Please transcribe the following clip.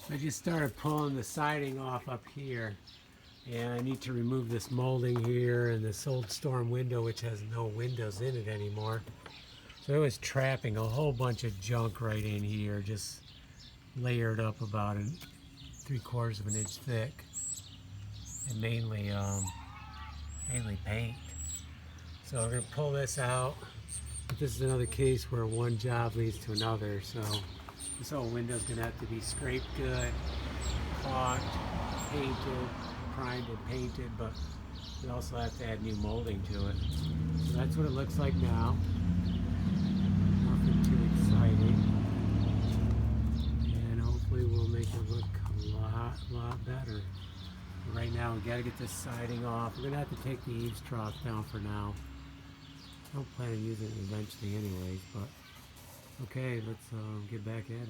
I just started pulling the siding off up here, and I need to remove this molding here and this old storm window which has no windows in it anymore. So it was trapping a whole bunch of junk right in here, just layered up about 3/4 of an inch thick, and mainly paint. So we're gonna pull this out. But this is another case where one job leads to another. So this whole window's gonna have to be scraped good, caulked, painted, primed and painted, but we also have to add new molding to it. So that's what it looks like now. Nothing too exciting. And hopefully we'll make it look a lot better. But right now we gotta get this siding off. We're gonna have to take the eaves trough down for now. I don't plan on using it eventually anyways, but okay, let's get back at it.